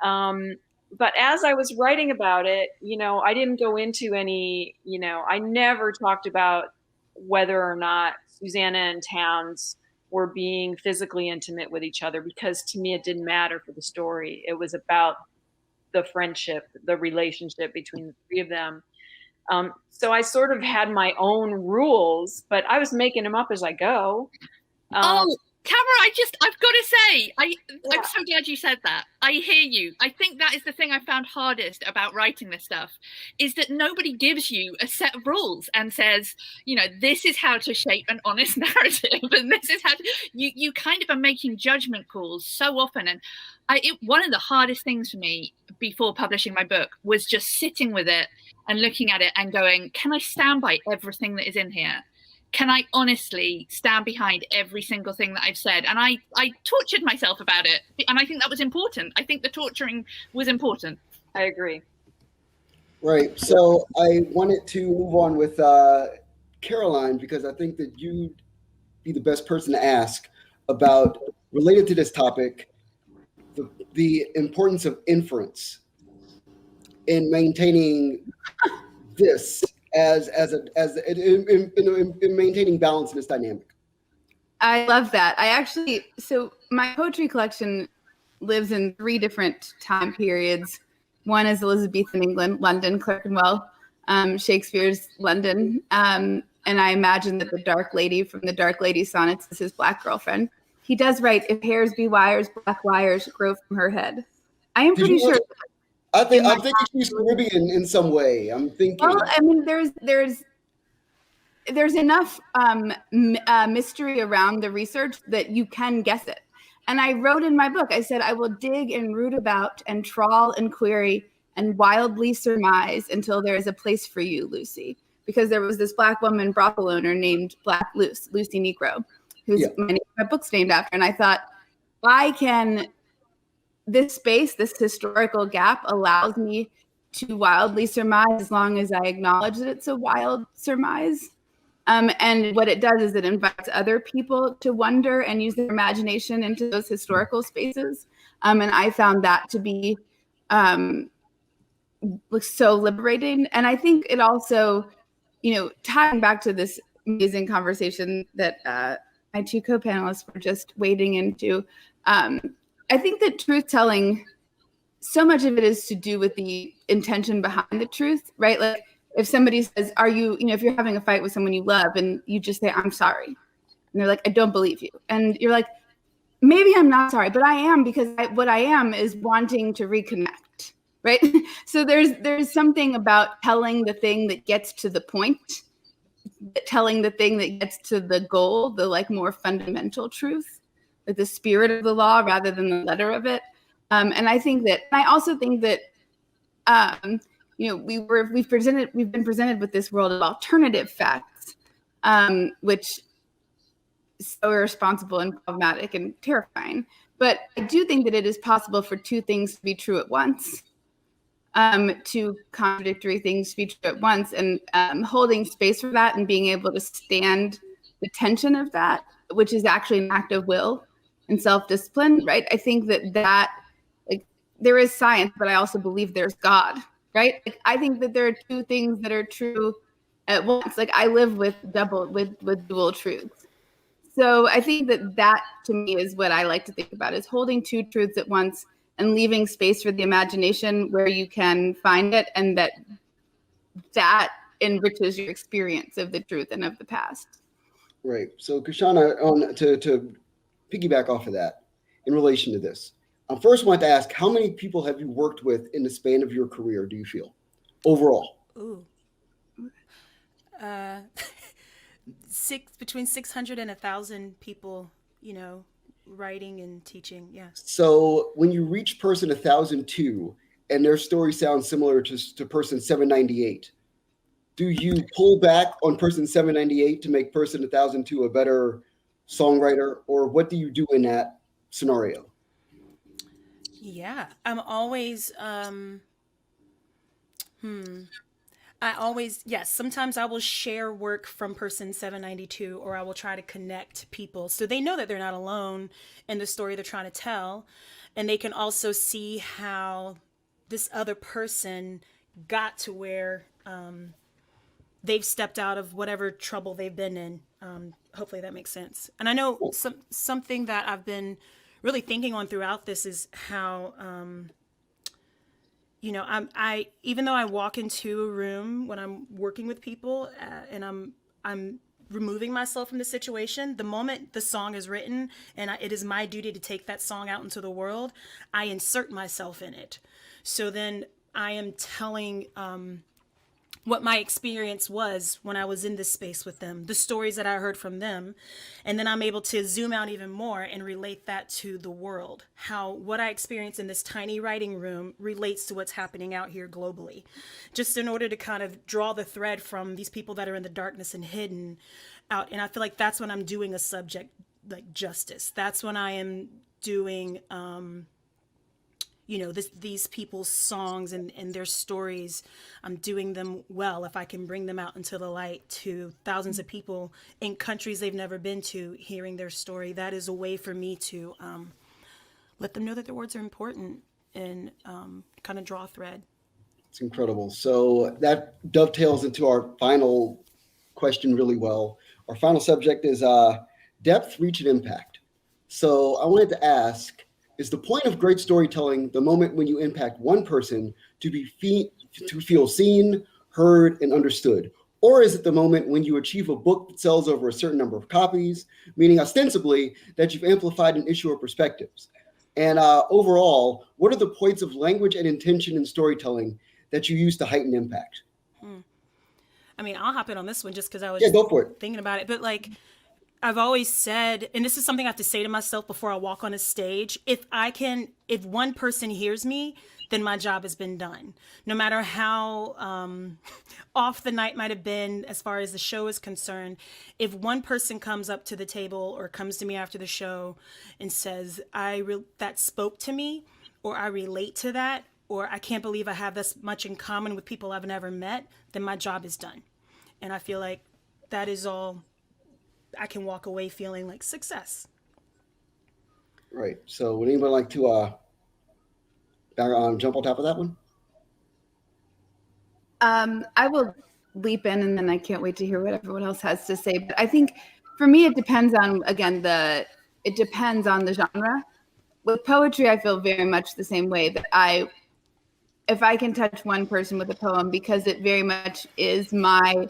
S5: But as I was writing about it, you know, I didn't go into any, you know, I never talked about whether or not Susanna and Townes were being physically intimate with each other, because to me it didn't matter for the story. It was about the friendship, the relationship between the 3 of them. So I sort of had my own rules, but I was making them up as I go.
S3: Tamara, I've got to say, I'm so glad you said that. I hear you. I think that is the thing I found hardest about writing this stuff, is that nobody gives you a set of rules and says, this is how to shape an honest narrative, and this is how to, you kind of are making judgment calls so often. And one of the hardest things for me before publishing my book was just sitting with it and looking at it and going, can I stand by everything that is in here? Can I honestly stand behind every single thing that I've said? And I tortured myself about it. And I think that was important. I think the torturing was important.
S5: I agree.
S2: Right. So I wanted to move on with Caroline, because I think that you'd be the best person to ask about, related to this topic, the importance of inference in maintaining this in maintaining balance in this dynamic.
S4: I love that. So my poetry collection lives in 3 different time periods. One is Elizabethan England, London, Clerkenwell, Shakespeare's London. And I imagine that the Dark Lady from the Dark Lady sonnets is his Black girlfriend. He does write, if hairs be wires, black wires grow from her head. I am pretty sure.
S2: I'm thinking she's Caribbean in some way. I'm thinking.
S4: Well, I mean, there's enough mystery around the research that you can guess it. And I wrote in my book, I said, I will dig and root about and trawl and query and wildly surmise until there is a place for you, Lucy. Because there was this Black woman brothel owner named Black Lucy Negro, who's my book's named after. And I thought, this space, this historical gap allows me to wildly surmise, as long as I acknowledge that it's a wild surmise. And what it does is it invites other people to wonder and use their imagination into those historical spaces. And I found that to be so liberating. And I think it also, tying back to this amazing conversation that my 2 co-panelists were just wading into, I think that truth telling, so much of it is to do with the intention behind the truth, right? Like if somebody says, if you're having a fight with someone you love and you just say, I'm sorry. And they're like, I don't believe you. And you're like, maybe I'm not sorry, but I am, because what I am is wanting to reconnect, right? So there's something about telling the thing that gets to the point, telling the thing that gets to the goal, the more fundamental truth, like the spirit of the law rather than the letter of it. And I also think that, we've been presented with this world of alternative facts, which is so irresponsible and problematic and terrifying. But I do think that it is possible for 2 things to be true at once, 2 contradictory things to be true at once, and holding space for that and being able to stand the tension of that, which is actually an act of will and self-discipline, right? I think that there is science, but I also believe there's God, right? I think that there are 2 things that are true at once. I live with dual truths. So I think that to me is what I like to think about, is holding 2 truths at once and leaving space for the imagination where you can find it, and that enriches your experience of the truth and of the past.
S2: Right. So Kashana, to piggyback off of that, in relation to this, I first want to ask, how many people have you worked with in the span of your career, do you feel, overall?
S6: Ooh. Between 600 and 1,000 people, writing and teaching. Yeah.
S2: So when you reach person 1,002 and their story sounds similar to person 798, do you pull back on person 798 to make person 1,002 a better songwriter, or what do you do in that scenario?
S6: Yeah, I'm always, yes, sometimes I will share work from person 792, or I will try to connect people so they know that they're not alone in the story they're trying to tell. And they can also see how this other person got to where they've stepped out of whatever trouble they've been in. Hopefully that makes sense. And I know something that I've been really thinking on throughout this is how, even though I walk into a room when I'm working with people and I'm removing myself from the situation. The moment the song is written and it is my duty to take that song out into the world, I insert myself in it. So then I am telling what my experience was when I was in this space with them, the stories that I heard from them. And then I'm able to zoom out even more and relate that to the world, how what I experienced in this tiny writing room relates to what's happening out here globally, just in order to kind of draw the thread from these people that are in the darkness and hidden out. And I feel like that's when I'm doing a subject like justice. That's when I am doing, these people's songs and their stories. I'm doing them well if I can bring them out into the light to thousands of people in countries they've never been to, hearing their story. That is a way for me to let them know that their words are important and kind of draw a thread.
S2: It's incredible. So that dovetails into our final question really well. Our final subject is depth, reach, and impact. So I wanted to ask, is the point of great storytelling the moment when you impact one person to feel seen, heard, and understood? Or is it the moment when you achieve a book that sells over a certain number of copies, meaning ostensibly that you've amplified an issue or perspectives? And overall, what are the points of language and intention in storytelling that you use to heighten impact?
S6: I mean, I'll hop in on this one just because I was
S2: go for it.
S6: thinking about it. But like, I've always said, and this is something I have to say to myself before I walk on a stage, if one person hears me, then my job has been done. No matter how off the night might have been as far as the show is concerned, if one person comes up to the table or comes to me after the show and says, that spoke to me, or I relate to that, or I can't believe I have this much in common with people I've never met, then my job is done. And I feel like that is all. I can walk away feeling like success.
S2: Right. So would anyone like to jump on top of that one?
S4: I will leap in, and then I can't wait to hear what everyone else has to say. But I think for me, it depends on, again, it depends on the genre. With poetry, I feel very much the same way, that if I can touch one person with a poem, because it very much is my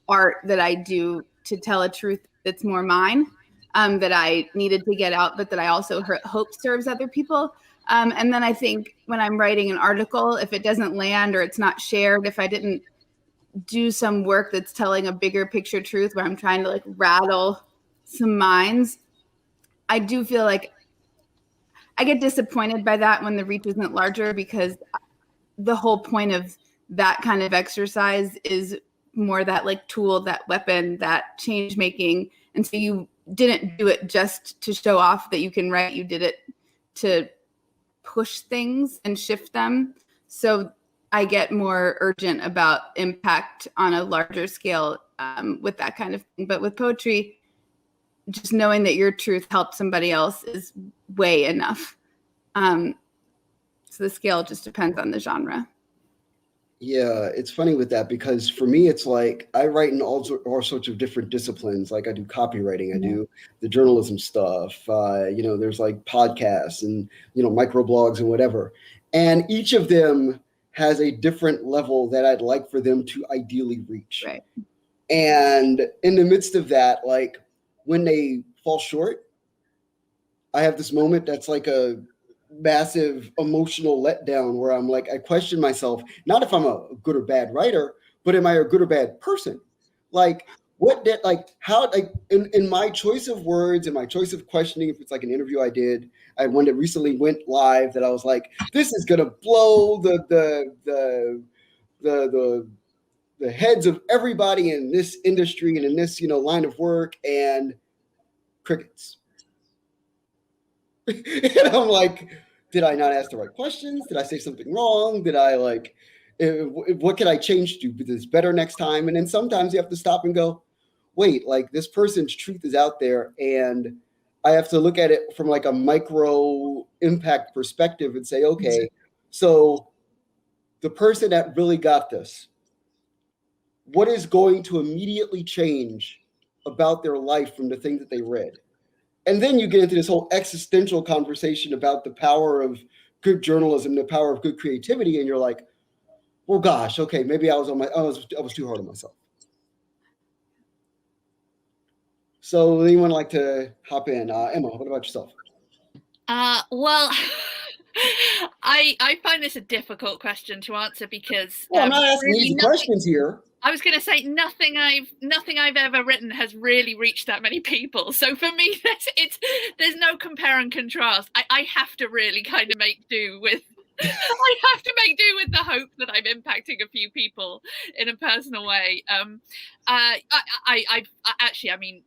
S4: art that I do to tell a truth that's more mine, that I needed to get out, but that I also hope serves other people. And then I think when I'm writing an article, if it doesn't land or it's not shared, if I didn't do some work that's telling a bigger picture truth where I'm trying to like rattle some minds, I do feel like I get disappointed by that when the reach isn't larger, because the whole point of that kind of exercise is more that like tool, that weapon, that change making. And so you didn't do it just to show off that you can write. You did it to push things and shift them. So I get more urgent about impact on a larger scale with that kind of thing. But with poetry, just knowing that your truth helped somebody else is way enough. So the scale just depends on the genre.
S2: Yeah, it's funny with that, because for me, it's like I write in all sorts of different disciplines. Like I do copywriting, I do the journalism stuff. There's like podcasts and, microblogs and whatever. And each of them has a different level that I'd like for them to ideally reach.
S4: Right.
S2: And in the midst of that, like when they fall short, I have this moment that's like a massive emotional letdown where I'm like, I question myself, not if I'm a good or bad writer, but am I a good or bad person? Like in my choice of words and my choice of questioning, if it's like an interview I did, I one that recently went live that I was like, this is going to blow the heads of everybody in this industry and in this, line of work, and crickets. And I'm like, did I not ask the right questions? Did I say something wrong? Did I what can I change to do this better next time? And then sometimes you have to stop and go, wait, like this person's truth is out there, and I have to look at it from like a micro impact perspective and say, okay, so the person that really got this, what is going to immediately change about their life from the thing that they read? And then you get into this whole existential conversation about the power of good journalism, the power of good creativity, and you're like, well, gosh, okay, maybe I was too hard on myself. So would anyone like to hop in? Emma, what about yourself?
S3: Well, I find this a difficult question to answer because
S2: Well, I'm not asking
S3: really
S2: easy
S3: nothing,
S2: questions here.
S3: I was going to say nothing I've ever written has really reached that many people. So for me, there's no compare and contrast. I have to really kind of make do with. I have to make do with the hope that I'm impacting a few people in a personal way. I mean,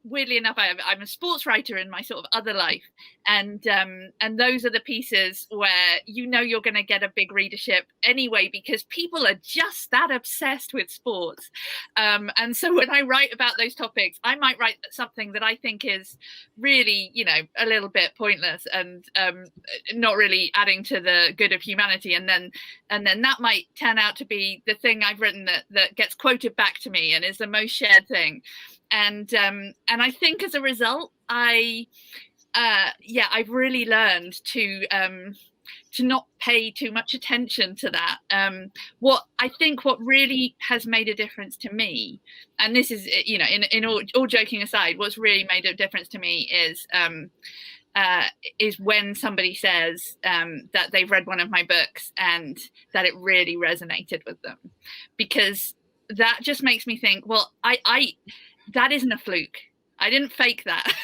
S3: weirdly enough, I'm a sports writer in my sort of other life, and those are the pieces where you're going to get a big readership anyway because people are just that obsessed with sports, and so when I write about those topics, I might write something that I think is really a little bit pointless and not really adding to the good of humanity, and then that might turn out to be the thing I've written that gets quoted back to me and is the most shared thing. And I think as a result, I've really learned to not pay too much attention to that. What really has made a difference to me, and this is in all joking aside, what's really made a difference to me is when somebody says that they've read one of my books and that it really resonated with them, because that just makes me think, well, I that isn't a fluke. I didn't fake that.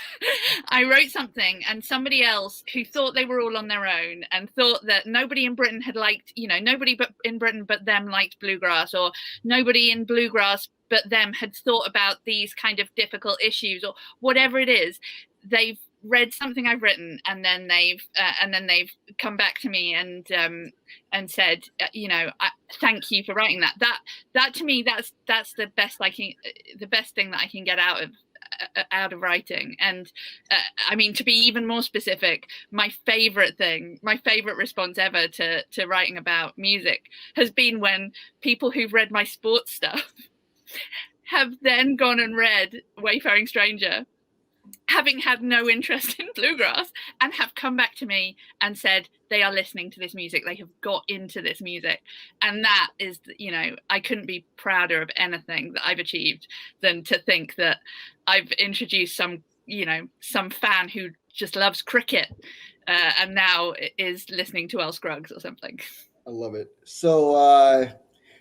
S3: I wrote something and somebody else who thought they were all on their own and thought that nobody in Britain had liked, nobody but in Britain but them liked bluegrass, or nobody in bluegrass but them had thought about these kind of difficult issues, or whatever it is. They've read something I've written and then they've come back to me and said, thank you for writing that. That to me, that's the best thing that I can get out of writing. And I mean, to be even more specific, my favorite response ever to writing about music has been when people who've read my sports stuff have then gone and read Wayfaring Stranger, having had no interest in bluegrass, and have come back to me and said they are listening to this music, they have got into this music. And that is, I couldn't be prouder of anything that I've achieved than to think that I've introduced some fan who just loves cricket and now is listening to Earl Scruggs or something.
S2: I love it. So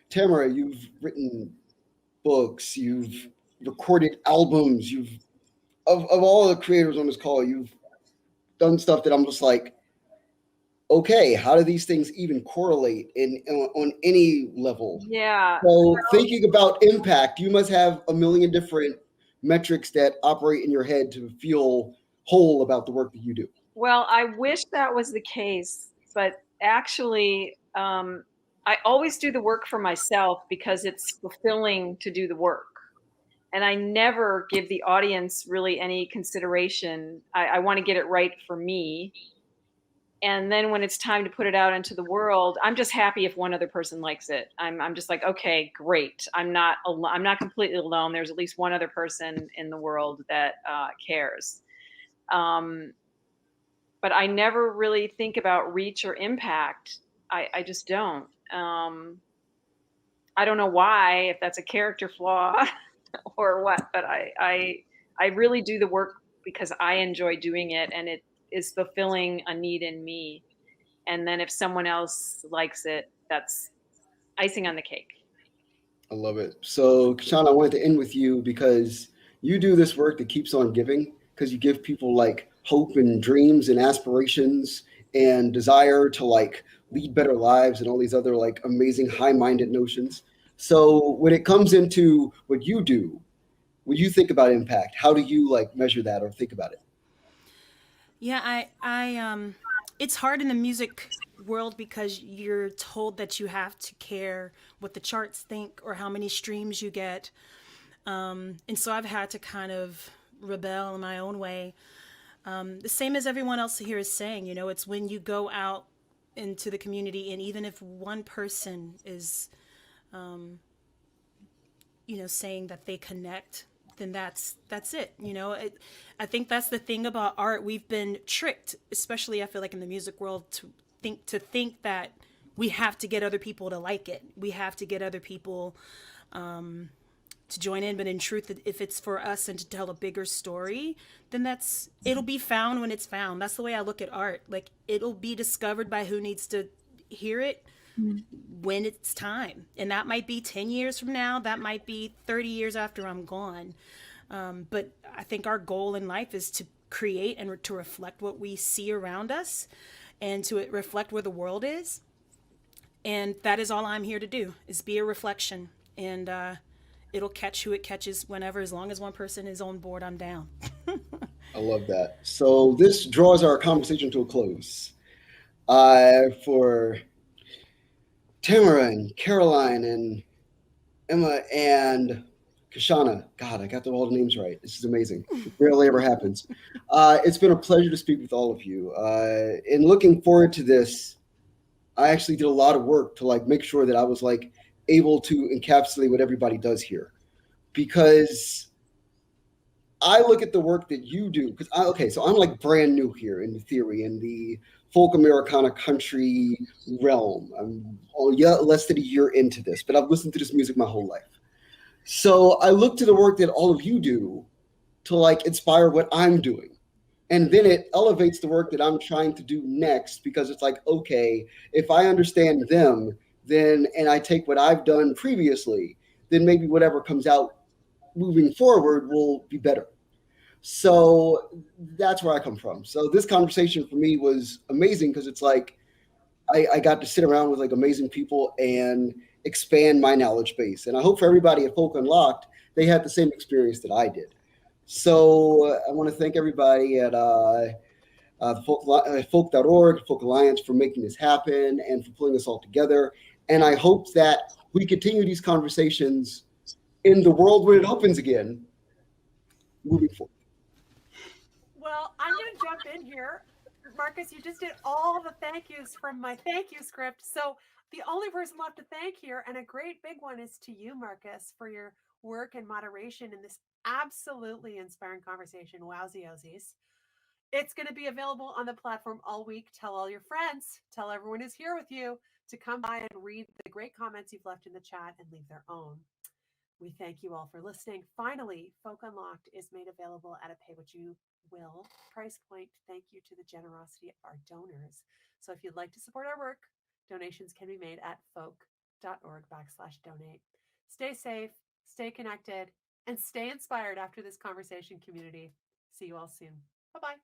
S2: Tamara, you've written books, you've recorded albums, of all the creators on this call, you've done stuff that I'm just like, okay, how do these things even correlate on any level?
S5: Yeah.
S2: So thinking about impact, you must have a million different metrics that operate in your head to feel whole about the work that you do.
S5: Well, I wish that was the case, but actually, I always do the work for myself because it's fulfilling to do the work. And I never give the audience really any consideration. I want to get it right for me. And then when it's time to put it out into the world, I'm just happy if one other person likes it. I'm just like, okay, great. I'm not completely alone. There's at least one other person in the world that cares. But I never really think about reach or impact. I just don't. I don't know why, if that's a character flaw or what, but I really do the work because I enjoy doing it, and it is fulfilling a need in me. And then if someone else likes it, that's icing on the cake.
S2: I love it. So Kashan, I wanted to end with you because you do this work that keeps on giving, because you give people like hope and dreams and aspirations and desire to like lead better lives and all these other like amazing high-minded notions. So when it comes into what you do, when you think about impact, how do you like measure that or think about it?
S6: Yeah, I it's hard in the music world because you're told that you have to care what the charts think or how many streams you get. And so I've had to kind of rebel in my own way. The same as everyone else here is saying, it's when you go out into the community, and even if one person is, saying that they connect, then that's it. I think that's the thing about art. We've been tricked, especially I feel like in the music world, to think that we have to get other people to like it. We have to get other people to join in. But in truth, if it's for us and to tell a bigger story, then it'll be found when it's found. That's the way I look at art. Like, it'll be discovered by who needs to hear it when it's time. And that might be 10 years from now. That might be 30 years after I'm gone. But I think our goal in life is to create and to reflect what we see around us and to reflect where the world is. And that is all I'm here to do, is be a reflection. And it'll catch who it catches whenever, as long as one person is on board, I'm down.
S2: I love that. So this draws our conversation to a close. For Tamara and Caroline and Emma and Kashana, God, I got all the names right. This is amazing. It rarely ever happens. It's been a pleasure to speak with all of you. And looking forward to this, I actually did a lot of work to like make sure that I was like able to encapsulate what everybody does here, because I look at the work that you do. Because so I'm like brand new here in the theory, in the folk Americana country realm. I'm less than a year into this, but I've listened to this music my whole life. So I look to the work that all of you do to like inspire what I'm doing. And then it elevates the work that I'm trying to do next, because it's like, okay, if I understand them, then, and I take what I've done previously, then maybe whatever comes out moving forward will be better. So that's where I come from. So this conversation for me was amazing, because it's like, I got to sit around with like amazing people and expand my knowledge base. And I hope for everybody at Folk Unlocked, they had the same experience that I did. So I want to thank everybody at folk.org, Folk Alliance, for making this happen and for pulling us all together. And I hope that we continue these conversations in the world when it opens again, moving forward.
S1: Well, I'm going to jump in here. Marcus, you just did all the thank yous from my thank you script. So the only person left to thank here, and a great big one, is to you, Marcus, for your work and moderation in this absolutely inspiring conversation. Wowsy osies. It's going to be available on the platform all week. Tell all your friends, tell everyone who's here with you to come by and read the great comments you've left in the chat and leave their own. We thank you all for listening. Finally, Folk Unlocked is made available at a pay what you will price point. Thank you to the generosity of our donors. So if you'd like to support our work, donations can be made at folk.org/donate. Stay safe, stay connected, and stay inspired after this conversation, community. See you all soon. Bye-bye.